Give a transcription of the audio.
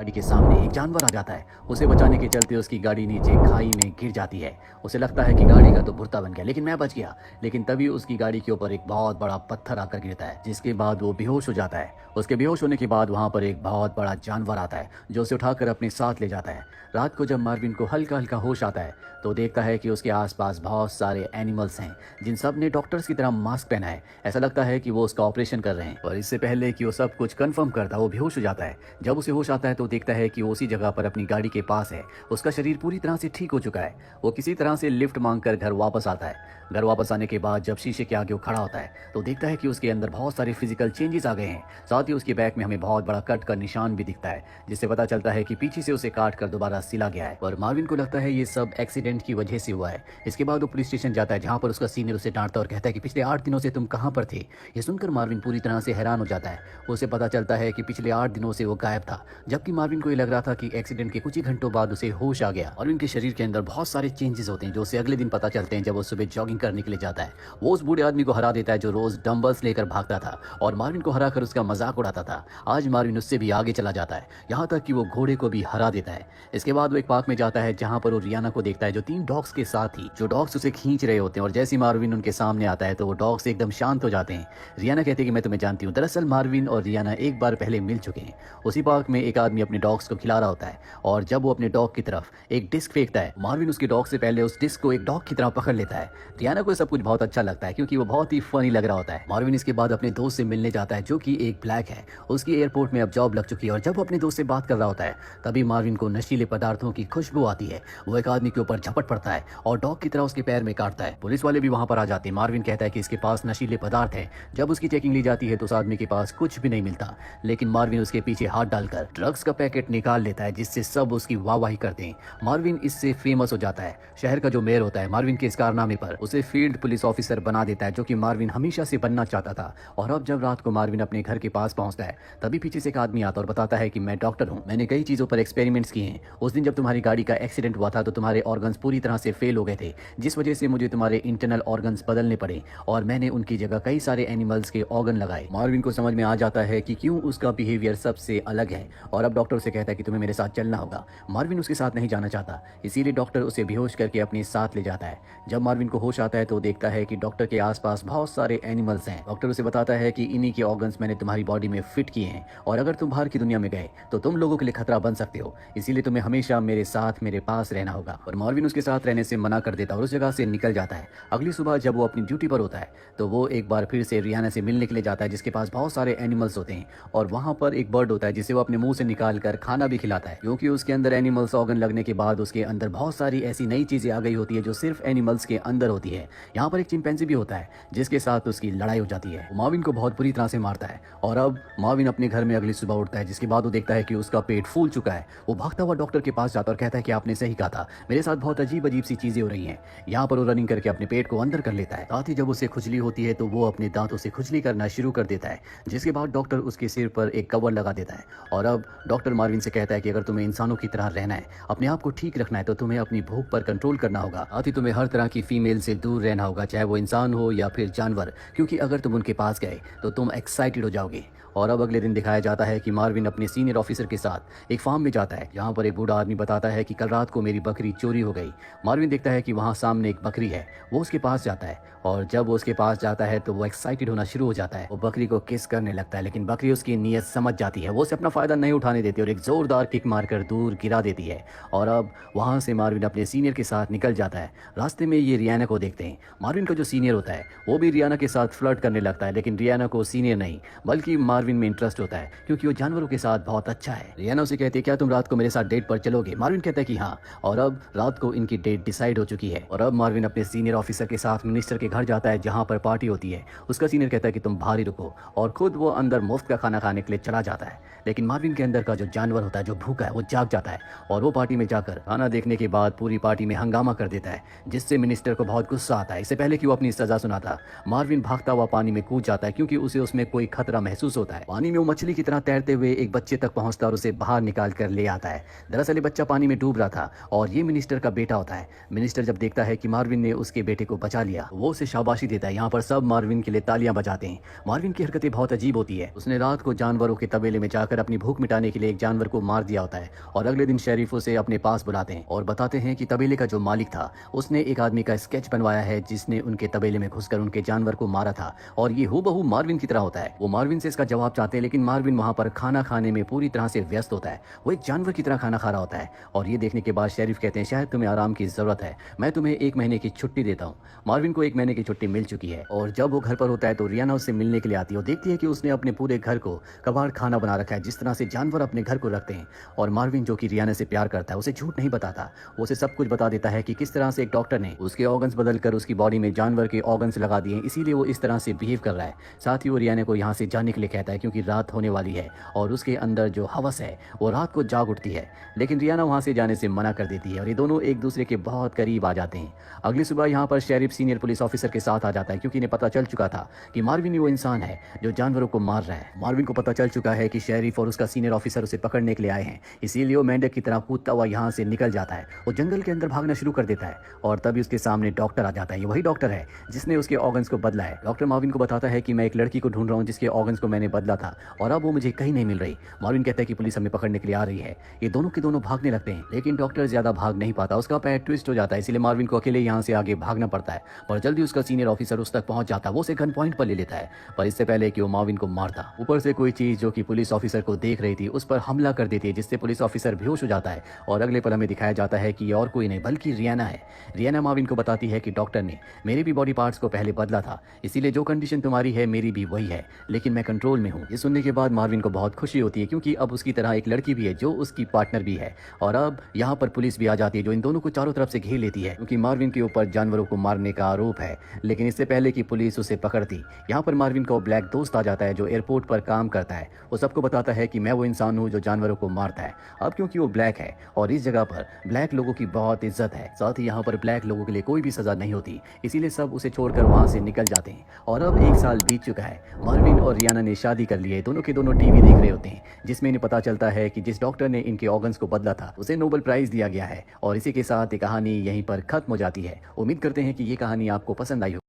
गाड़ी के सामने एक जानवर आ जाता है। उसे बचाने के चलते उसकी गाड़ी नीचे खाई में गिर जाती है। उसे लगता है कि गाड़ी का तो भुर्ता बन गया, लेकिन मैं बच गया। लेकिन तभी उसकी गाड़ी के ऊपर एक बहुत बड़ा पत्थर आकर गिरता है, जिसके बाद वो बेहोश हो जाता है। उसके बेहोश होने के बाद वहां पर एक बहुत बड़ा जानवर आता है, जो उसे उठाकर अपने साथ ले जाता है। रात को जब मार्विन को हल्का हल्का होश आता है, तो देखता है कि उसके आसपास बहुत सारे एनिमल्स हैं, जिन सब ने डॉक्टर्स की तरह मास्क पहना है। ऐसा लगता है कि वो उसका ऑपरेशन कर रहे हैं। और इससे पहले कि वो सब कुछ कंफर्म करता, वो बेहोश हो जाता है। जब उसे होश आता है तो देखता है कि वो उसी जगह पर अपनी गाड़ी के पास है। उसका शरीर पूरी तरह से ठीक हो चुका है। वो किसी तरह से लिफ्ट मांगकर घर वापस आता है। घर वापस आने के बाद जब शीशे के आगे वो खड़ा होता है, तो देखता है कि उसके अंदर बहुत सारे फिजिकल चेंजेस आ गए हैं। साथ ही उसके बैक में हमें बहुत बड़ा कट का निशान भी दिखता है, जिससे पता चलता है कि पीछे से उसे काट कर दोबारा सिला गया है। और मार्विन को लगता है ये सब एक्सीडेंट की वजह से हुआ है। इसके बाद वो पुलिस स्टेशन जाता है, जहाँ पर उसका सीनियर उसे डांटता और कहता है कि पिछले 8 दिनों से तुम कहाँ पर थे। ये सुनकर मार्विन पूरी तरह से हैरान हो जाता है। उसे पता चलता है कि पिछले 8 दिनों से वो गायब था, जबकि मार्विन को ये लग रहा था कि एक्सीडेंट के कुछ ही घंटों बाद उसे होश आ गया। मार्विन के शरीर के अंदर बहुत सारे चेंजेस होते हैं, जो उसे अगले दिन पता चलते हैं जब वो सुबह जॉगिंग करने के लिए जाता है। वो उस बूढ़े आदमी को हरा देता है जो रोज डंबल्स लेकर भागता था और मार्विन को हराकर उसका मजाक उड़ाता था। आज मार्विन उससे भी आगे चला जाता है, यहाँ तक कि वो घोड़े को भी हरा देता है। इसके बाद वो एक पार्क में जाता है, जहाँ पर वो रियाना को देखता है, जो 3 डॉग्स के साथ ही जो डॉग्स उसे खींच रहे होते हैं। और जैसे ही मार्विन उनके सामने आता है तो वो डॉग्स एकदम शांत हो जाते हैं। रियाना कहती है कि मैं तुम्हें जानती हूँ। दरअसल मार्विन और रियाना एक बार पहले मिल चुके हैं। उसी पार्क में एक आदमी अपने डॉग्स को खिला रहा होता है, और जब वो अपने डॉग की तरफ एक डिस्क फेंकता है, मार्विन उसके डॉग से पहले उस डिस्क को एक डॉग की तरह पकड़ लेता है। रियाना को सब कुछ बहुत अच्छा लगता है, क्योंकि वो बहुत ही फनी लग रहा होता है। मार्विन इसके बाद अपने दोस्त से मिलने जाता है, जो कि एक ब्लैक है। उसकी एयरपोर्ट में अब जॉब लग चुकी है, और जब वो अपने दोस्त से बात कर रहा होता है, तभी मार्विन को नशीले पदार्थों की खुशबू आती है। वो एक आदमी के ऊपर झपट पड़ता है और डॉग की तरह उसके पैर में काटता है। पुलिस वाले भी वहां पर आ जाते हैं। मार्विन कहता है कि इसके पास नशीले पदार्थ है। जब उसकी चेकिंग ली जाती है तो उस आदमी के पास कुछ भी नहीं मिलता, लेकिन मार्विन उसके पीछे हाथ डालकर ड्रग्स का पैकेट निकाल लेता है, जिससे सब उसकी वाहवाही करते हैं। मार्विन इससे फेमस हो जाता है। शहर का जो मेयर होता है, मार्विन के इस कारनामे पर उसे फील्ड पुलिस ऑफिसर बना देता है, जो कि मार्विन हमेशा से बनना चाहता था। और अब जब रात को मार्विन अपने घर के पास पहुंचता है, तभी पीछे से एक आदमी आता और बताता है कि मैं डॉक्टर हूं, मैंने कई चीजों पर एक्सपेरिमेंट्स किए हैं। उस दिन जब तुम्हारी गाड़ी का एक्सीडेंट हुआ था, तो तुम्हारे ऑर्गन्स पूरी तरह से फेल हो गए थे, जिस वजह से मुझे तुम्हारे इंटरनल ऑर्गन्स बदलने पड़े, और मैंने उनकी जगह कई सारे एनिमल्स के ऑर्गन लगाए। मार्विन को समझ में आ जाता है कि क्यों उसका बिहेवियर सबसे अलग है, और अब डॉक्टर से कहता है कि तुम्हें मेरे साथ चलना होगा। मार्विन उसके साथ नहीं जाना चाहता, इसीलिए डॉक्टर उसे बेहोश करके अपने साथ ले जाता है। जब मार्विन को होश आता है तो देखता है कि डॉक्टर के आसपास बहुत सारे एनिमल्स हैं। डॉक्टर उसे बताता है कि इन्हीं के ऑर्गन्स मैंने तुम्हारी बॉडी में फिट किए हैं, और अगर तुम बाहर की दुनिया में गए तो तुम लोगों के लिए खतरा बन सकते हो, इसीलिए तुम्हें हमेशा मेरे साथ मेरे पास रहना होगा। और मार्विन उसके साथ रहने से मना कर देता और उस जगह से निकल जाता है। अगली सुबह जब वो अपनी ड्यूटी पर होता है, तो वो एक बार फिर से रियाना से मिलने के लिए जाता है, जिसके पास बहुत सारे एनिमल्स होते हैं। और वहां पर एक बर्ड होता है, जिसे वो अपने मुंह से निकाल कर खाना भी खिलाता है, क्योंकि उसके अंदर एनिमल्स ऑर्गन लगने के बाद उसके अंदर बहुत सारी ऐसी नई चीजें आ गई होती है जो सिर्फ एनिमल्स के अंदर होती है। यहाँ पर एक चिंपैंजी भी होता है, जिसके साथ उसकी लड़ाई हो जाती है। मार्विन को बहुत बुरी तरह से मारता है, और अब मार्विन अपने घर में अगली सुबह उठता है, जिसके बाद वो देखता है कि उसका पेट फूल चुका है। वो भागता हुआ डॉक्टर के पास जाता और कहता है कि आपने सही कहा था, मेरे साथ बहुत अजीब अजीब सी चीजें हो रही हैं। यहाँ पर वो रनिंग करके अपने पेट को अंदर कर लेता है। साथ ही जब उसे खुजली होती है तो वो अपने दांतों से खुजली करना शुरू कर देता है, जिसके बाद डॉक्टर उसके सिर पर एक कवर लगा देता है। और अब डॉक्टर मार्विन से कहता है कि अगर तुम्हें इंसानों की तरह रहना है, अपने आप को ठीक रखना है, तो तुम्हें अपनी भूख पर कंट्रोल करना होगा। साथ ही तुम्हें हर तरह की फीमेल से दूर रहना होगा, चाहे वो इंसान हो या फिर जानवर, क्योंकि अगर तुम उनके पास गए तो तुम एक्साइटेड हो जाओगे। और अब अगले दिन दिखाया जाता है कि मार्विन अपने सीनियर ऑफिसर के साथ एक फार्म में जाता है, जहाँ पर एक बूढ़ा आदमी बताता है कि कल रात को मेरी बकरी चोरी हो गई। मार्विन देखता है कि वहाँ सामने एक बकरी है। वो उसके पास जाता है, और जब वो उसके पास जाता है तो वो एक्साइटेड होना शुरू हो जाता है। वो बकरी को किस करने लगता है, लेकिन बकरी उसकी नीयत समझ जाती है। वो उसे अपना फायदा नहीं उठाने देती और एक जोरदार किक मारकर दूर गिरा देती है। और अब वहाँ से मार्विन अपने सीनियर के साथ निकल जाता है। रास्ते में ये रियाना को देखते हैं। मार्विन का जो सीनियर होता है वो भी रियाना के साथ फ्लर्ट करने लगता है, लेकिन रियाना को सीनियर नहीं बल्कि मार्विन में इंटरेस्ट होता है, क्योंकि वो जानवरों के साथ बहुत अच्छा है। रियाना उसे कहती है, क्या तुम रात को मेरे साथ डेट पर चलोगे? मार्विन कहता है कि हाँ। और अब रात को इनकी डेट डिसाइड हो चुकी है। और अब मार्विन अपने सीनियर ऑफिसर के साथ मिनिस्टर के घर जाता है, जहाँ पर पार्टी होती है। उसका सीनियर कहता है कि तुम बाहर ही रुको, और खुद वो अंदर मुफ्त का खाना खाने के लिए चला जाता है। लेकिन मार्विन के अंदर का जो जानवर होता है, जो भूखा है, वो जाग जाता है, और वो पार्टी में जाकर खाना देखने के बाद पूरी पार्टी में हंगामा कर देता है, जिससे मिनिस्टर को बहुत गुस्सा आता है। इससे पहले कि वो अपनी सजा सुनाता, मार्विन भागता हुआ पानी में कूद जाता है, क्योंकि उसे उसमें कोई खतरा महसूस होता है। होता है। पानी में वो मछली की तरह तैरते हुए एक बच्चे तक पहुंचता और उसे बाहर निकाल कर ले आता है। दरअसल ये बच्चा पानी में डूब रहा था और ये मिनिस्टर का बेटा होता है। मिनिस्टर जब देखता है कि मार्विन ने उसके बेटे को बचा लिया, वो उसे शाबाशी देता है। यहाँ पर सब मार्विन के लिए तालियां बजाते हैं। मार्विन की हरकतें बहुत अजीब होती है। उसने रात को जानवरों के तबेले में जाकर अपनी भूख मिटाने के लिए एक जानवर को मार दिया होता है और अगले दिन शेरिफ उसे अपने पास बुलाते हैं और बताते हैं कि तबेले का जो मालिक था उसने एक आदमी का स्केच बनवाया है जिसने उनके तबेले में घुसकर उनके जानवर को मारा था और ये हूबहू मार्विन की तरह होता है। वो मार्विन से इसका जवाब चाहते हैं, लेकिन मार्विन वहां पर खाना खाने में पूरी तरह से व्यस्त होता है। वो एक जानवर की तरह खाना खा रहा होता है और ये देखने के बाद शेरिफ कहते हैं शायद तुम्हें आराम की जरूरत है, मैं तुम्हें 1 महीने की छुट्टी देता हूँ। मार्विन को 1 महीने की छुट्टी मिल चुकी है और जब वो घर पर होता है तो रियाना उससे मिलने के लिए आती है और देखती है कि उसने अपने पूरे घर को कबाड़ खाना बना रखा है, जिस तरह से जानवर अपने घर को रखते हैं। और मार्विन जो कि रियाना से प्यार करता है उसे झूठ नहीं बताता, वो उसे सब कुछ बता देता है कि किस तरह से एक डॉक्टर ने उसके ऑर्गन्स बदलकर उसकी बॉडी में जानवर के ऑर्गन्स लगा दिए, इसीलिए वो इस तरह से बिहेव कर रहा है। साथ ही वो रियाना को यहाँ से जाने के लिए कहता है क्योंकि रात होने वाली है और उसके अंदर जो हवस है वो रात को जाग उठती है, लेकिन रियाना वहाँ से जाने से मना कर देती है और ये दोनों एक दूसरे के बहुत करीब आ जाते हैं। अगली सुबह यहाँ पर शेरिफ सीनियर पुलिस ऑफिसर के साथ आ जाता है क्योंकि इन्हें पता चल चुका था कि मार्विन ही वो इंसान है जो जानवरों को मार रहा है। मार्विन को पता चल चुका है कि शेरिफ और उसका सीनियर ऑफिसर उसे पकड़ने के लिए आए हैं, इसीलिए वो मेंढक की तरह कूदता हुआ यहाँ से निकल जाता है। वो जंगल के अंदर भागना शुरू कर देता है और तभी उसके सामने डॉक्टर आ जाता है। ये वही डॉक्टर है जिसने उसके ऑर्गन्स को बदला है। डॉक्टर मार्विन को बताता है कि मैं एक लड़की को ढूंढ रहा हूँ जिसके ऑर्गन्स को मैंने बदला था और अब वो मुझे कहीं नहीं मिल रही। मार्विन कहता है कि पुलिस हमें पकड़ने के लिए आ रही है। ये दोनों के दोनों भागने लगते हैं, लेकिन डॉक्टर ज्यादा भाग नहीं पाता, उसका पैर ट्विस्ट हो जाता है, इसलिए मार्विन को अकेले यहाँ से आगे भागना पड़ता है। और जल्दी उसका सीनियर ऑफिसर उस तक पहुंच जाता है, वो उसे गन पॉइंट पर ले लेता है, पर इससे पहले कि वो मार्विन को मारता, ऊपर से कोई चीज जो कि पुलिस ऑफिसर को देख रही थी उस पर हमला कर देती है, जिससे पुलिस ऑफिसर बेहोश हो जाता है। और अगले पल हमें दिखाया जाता है कि ये और कोई नहीं बल्कि रियाना है। रियाना मार्विन को बताती है कि डॉक्टर ने मेरे भी बॉडी पार्ट्स को पहले बदला था, इसीलिए जो कंडीशन तुम्हारी है मेरी भी वही है, लेकिन मैं कंट्रोल में हूँ। ये सुनने के बाद मार्विन को बहुत खुशी होती है क्योंकि अब उसकी तरह एक लड़की भी है जो उसकी पार्टनर भी है। और अब यहाँ पर पुलिस भी आ जाती है जो इन दोनों को चारों तरफ से घेर लेती है क्योंकि मार्विन के ऊपर जानवरों को मारने का आरोप है। लेकिन इससे पहले कि पुलिस उसे पकड़ती, यहाँ पर मार्विन का ब्लैक दोस्त आ जाता है जो एयरपोर्ट पर काम करता है। वो सबको बताता है कि मैं वो इंसान हूँ जो जानवरों को मारता है। अब क्योंकि वो ब्लैक है और इस जगह पर ब्लैक लोगों की बहुत इज्जत है, साथ ही यहाँ पर ब्लैक लोगों के लिए कोई भी सजा नहीं होती, इसीलिए सब उसे छोड़कर वहाँ से निकल जाते हैं। और अब 1 साल बीत चुका है, मार्विन और रियाना ने शादी कर ली है। दोनों के दोनों टीवी देख रहे होते हैं जिसमें इन्हें पता चलता है कि जिस डॉक्टर ने इनके ऑर्गन्स को बदला था उसे नोबेल प्राइज दिया गया है। और इसी के साथ ये कहानी यहीं पर खत्म हो जाती है। उम्मीद करते हैं कि ये कहानी आपको पसंद आई हो।